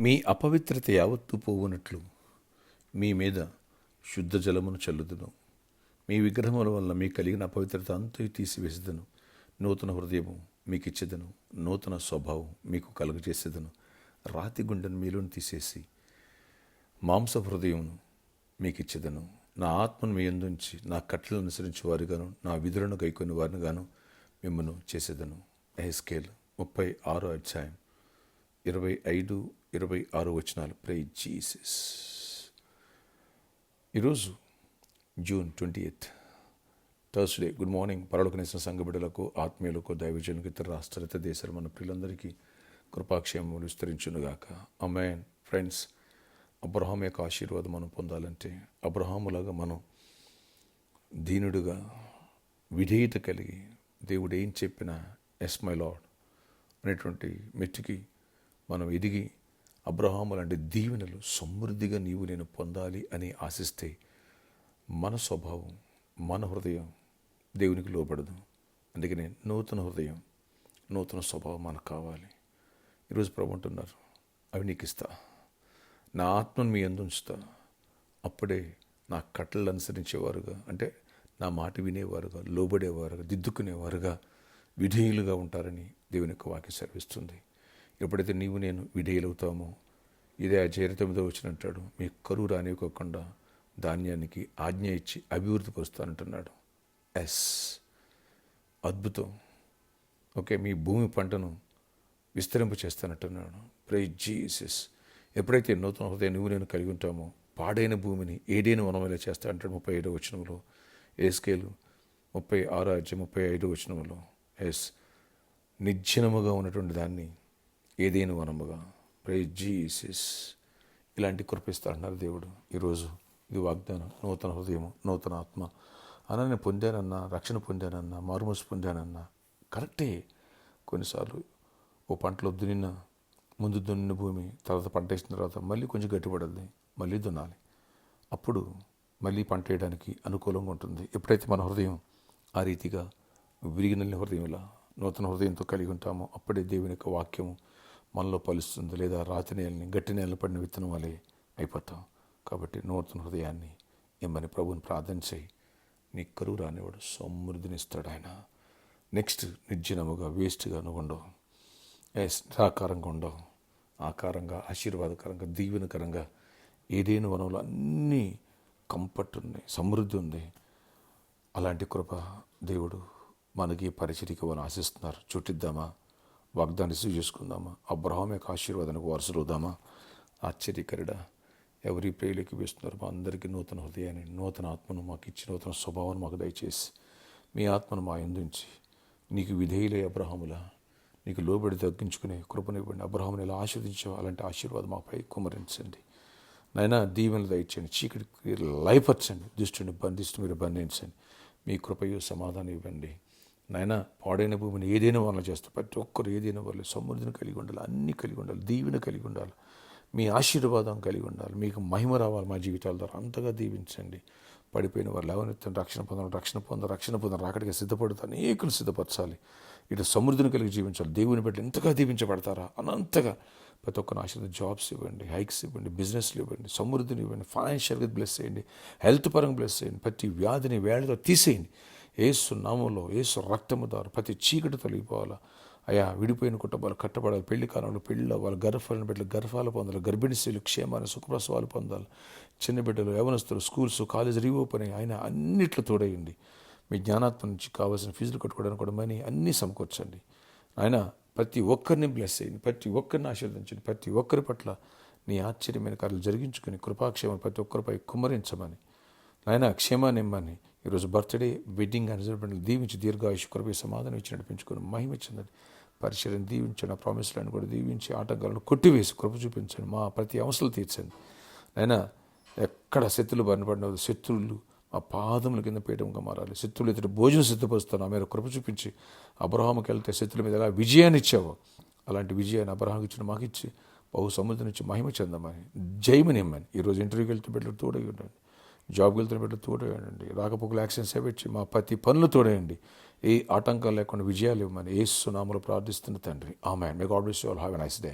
మీ అపవిత్రత యావత్తు పోవునట్లు మీ మీద శుద్ధ జలమును చల్లుదును. మీ విగ్రహముల వల్ల మీకు కలిగిన అపవిత్రత అంతా తీసివేసేదను. నూతన హృదయము మీకు ఇచ్చేదను, నూతన స్వభావం మీకు కలుగజేసేదను. రాతి గుండెను మీలోని తీసేసి మాంస హృదయమును మీకు ఇచ్చేదను. నా ఆత్మను మీ యందుంచి నా కట్టలను అనుసరించి వారుగాను నా విధులను గైకొని వారిని గాను మిమ్మను చేసేదను. ఎహెజ్కేలు 36 అధ్యాయం 25-26 వచనాలు. Praise Jesus. ఈరోజు జూన్ 28 థర్స్డే. Good morning. పరలోకనేసిన సంఘ బిడ్డలకు, ఆత్మీయులకు, దైవజనులకు, ఇతర రాష్ట్ర ఇతర దేశాలు మన పిల్లలందరికీ కృపాక్షేమములు విస్తరించునుగాక. ఆమేన్. ఫ్రెండ్స్, అబ్రహాం యొక్క ఆశీర్వాదం మనం పొందాలంటే అబ్రహాములాగా మనం దీనుడుగా విధేయత కలిగి దేవుడు ఏం చెప్పినా ఎస్ మై లార్డ్ అనేటువంటి మెట్టుకి మనం ఎదిగి అబ్రహాము లాంటి దీవెనలు సమృద్ధిగా నీవు నేను పొందాలి అని ఆశిస్తే మన స్వభావం, మన హృదయం దేవునికి లోబడదు. అందుకనే నూతన హృదయం, నూతన స్వభావం మనకు కావాలి. ఈరోజు ప్రభు అంటున్నారు, అవి నీకు ఇస్తా, నా ఆత్మను మీ యందు ఉంచుతా, అప్పుడే నా కట్టలు అనుసరించేవారుగా, అంటే నా మాట వినేవారుగా, లోబడేవారుగా, దిద్దుకునేవారుగా, విధేయులుగా ఉంటారని దేవుని యొక్క వాక్యం సెలవిస్తుంది. ఎప్పుడైతే నీవు నేను విధేయులవుతామో, ఇదే అధ్యాయం 9 వచ్చినట్టాడు, మీ కరువు రానివ్వకుండా ధాన్యానికి ఆజ్ఞ ఇచ్చి అభివృద్ధి పరుస్తానంటున్నాడు. ఎస్, అద్భుతం. ఓకే, మీ భూమి పంటను విస్తరింప చేస్తానంటున్నాడు. Praise Jesus. ఎప్పుడైతే నూతన హృదయం నువ్వు నేను కలిగి ఉంటామో, పాడైన భూమిని ఏదైనా వనమేలా చేస్తా అంటాడు. 35వ వచనంలో. ఎహెజ్కేలు 36 అధ్యాయం 35వ వచనంలో. ఎస్, నిర్జనముగా ఉన్నటువంటి దాన్ని ఏదైనా వనముగా. Praise Jesus. ఇలాంటి కృపిస్తా అంటున్నారు దేవుడు. ఈరోజు ఇది వాగ్దానం. నూతన హృదయము, నూతన ఆత్మ. నేను పొందానన్నా, రక్షణ పొందానన్నా, మారుమూసి పొందానన్నా కరెక్టే. కొన్నిసార్లు ఓ పంటలో ముందు దున్నిన భూమి తర్వాత పంట వేసిన తర్వాత మళ్ళీ కొంచెం గట్టిపడాలి, మళ్ళీ దున్నాలి. అప్పుడు మళ్ళీ పంట వేయడానికి అనుకూలంగా ఉంటుంది. ఎప్పుడైతే మన హృదయం ఆ రీతిగా విరిగిన హృదయంలా నూతన హృదయంతో కలిగి ఉంటామో, అప్పుడే దేవుని యొక్క వాక్యము మనలో పలుస్తుంది. లేదా రాతి నేలని, గట్టి నేలను పడిన విత్తనం వలె అయిపోతాం. కాబట్టి నూతన హృదయాన్ని ఇమ్మని ప్రభుని ప్రార్థన చేయి. నీ కరువు రానివాడు సమృద్ధినిస్తాడు ఆయన. నెక్స్ట్, నిర్జనముగా వేస్ట్గా నువ్వు ఉండవు. నిరాకారంగా ఉండవు. ఆకారంగా, ఆశీర్వాదకరంగా, దీవెనకరంగా ఏదైనా వనంలో అన్నీ కంఫర్ట్ ఉంది, సమృద్ధి ఉంది. అలాంటి కృప దేవుడు మనకి పరిచర్యకి మనం ఆశిస్తున్నారు. చుట్టిద్దామా? వాగ్దాన్ని రిసీవ్ చేసుకుందామా? అబ్రహాం యొక్క ఆశీర్వాదానికి వారసులవుదామా? ఆశ్చర్యకరుడా, ఎవరి ప్రేయలోకి వేస్తున్నారు. మా అందరికీ నూతన హృదయాన్ని, నూతన ఆత్మను మాకు ఇచ్చి, నూతన స్వభావాన్ని మాకు దయచేసి, మీ ఆత్మను మా యందుంచి నీకు విధేయులే అబ్రహాములా నీకు లోబడి తగ్గించుకునే కృపనివ్వండి. అబ్రహాముని ఎలా ఆశీర్వదించావు అలాంటి ఆశీర్వాదం మాపై కుమ్మరించండి. నాయనా, దీవెనలు దయచేయండి. చీకటికి లయపరచండి. దుష్టుని బంధిస్తూ మీరు బంధించండి. మీ కృపయు సమాధానం ఇవ్వండి. నాయనా, పాడైన భూమిని ఏదైనా వల్ల చేస్తే ప్రతి ఒక్కరు ఏదైనా వాళ్ళు సమృద్ధిని కలిగి ఉండాలి, అన్నీ కలిగి ఉండాలి, దీవెన కలిగి ఉండాలి, మీ ఆశీర్వాదం కలిగి ఉండాలి. మీకు మహిమ రావాలి మా జీవితాల ద్వారా. అంతగా దీవించండి. పడిపోయిన వారు లేవనెత్తండి. రక్షణ పొందాలి, రాకడికి సిద్ధపడుతూ అనేకులు సిద్ధపరచాలి. ఇటు సమృద్ధిని కలిగి జీవించాలి. దేవుని బట్టి ఎంతగా దీవించబడతారా అనంతగా ప్రతి ఒక్కరిని ఆశీర్వాద. జాబ్స్ ఇవ్వండి, హైక్స్ ఇవ్వండి, బిజినెస్లు ఇవ్వండి, సమృద్ధిని ఇవ్వండి, ఫైనాన్షియల్గా బ్లెస్ చేయండి, హెల్త్ పరంగా బ్లెస్ చేయండి. ప్రతి వ్యాధిని వేళతో తీసేయండి. యేసు నామంలో, యేసు రక్తము ద్వారా ప్రతి చీకటి తొలగిపోవాలా. అయా, విడిపోయిన కుటుంబాలు కట్టబడాలి. పెళ్లి కాలంలో పెళ్ళి అవ్వాలి. గర్భఫలం బిడ్డలు గర్భాలు పొందాలి. గర్భిణీ స్త్రీలు క్షేమాన్ని, సుఖప్రసవాలు పొందాలి. చిన్న బిడ్డలు, యవనస్తులు, స్కూల్స్, కాలేజ్ రీఓపెన్ అయ్యి ఆయన అన్నిట్లో తోడయండి. మీ జ్ఞానాత్మ నుంచి కావాల్సిన ఫీజులు కట్టుకోవడానికి కూడా మనీ అన్నీ సమకూర్చండి. ఆయన ప్రతి ఒక్కరిని బ్లెస్ చేయండి. ప్రతి ఒక్కరిని ఆశీర్వదించండి. ప్రతి ఒక్కరి పట్ల నీ ఆశ్చర్యమైన కార్యాలు జరిగించుకుని కృపాక్షేమం ప్రతి ఒక్కరిపై కుమ్మరించమని, ఆయన క్షేమాన్ని ఇమ్మని. ఈరోజు బర్త్డే, వెడ్డింగ్ అనిజర్మెంట్ దీవించి దీర్ఘాయుష్ కృపై సమాధానం ఇచ్చి నడిపించుకుని మహిమ ఇచ్చిందని పరిచయం దీవించండి. ఆ ప్రామిస్లను కూడా దీవించి ఆటంకాలను కొట్టివేసి కృప చూపించండి. మా ప్రతి అవసరాలు తీర్చండి. అయినా ఎక్కడ శత్రులు బారినపడిన శత్రువులు మా పాదముల కింద పీఠంగా మారాలి. శత్రువులు ఎదుటి భోజనం సిద్ధపరుస్తాను. ఆ మేర కృప చూపించి అబ్రహాముకి వెళ్తే శత్రుల మీద ఎలా విజయాన్ని ఇచ్చావో అలాంటి విజయాన్ని అబ్రహాంకి ఇచ్చిన మాకు ఇచ్చి బహు సముద్రం నుంచి మహిమ చెందమని, జయమని ఇమ్మని. ఈరోజు ఇంటర్వ్యూకి వెళ్తే బిడ్డలు తోడై ఉండండి. జాబ్కి వెళ్తున్న బిడ్డలు తోడేయండి. రాకపోకలు యాక్సిడెంట్స్ పెట్టి మా ప్రతి పనులు తోడేయండి. ఏ ఆటంకాలు లేకుండా విజయాలు ఇవ్వమని యేసు నామములో ప్రార్థిస్తున్న తండ్రి. ఆమేన్. May God bless you all. Have a nice day.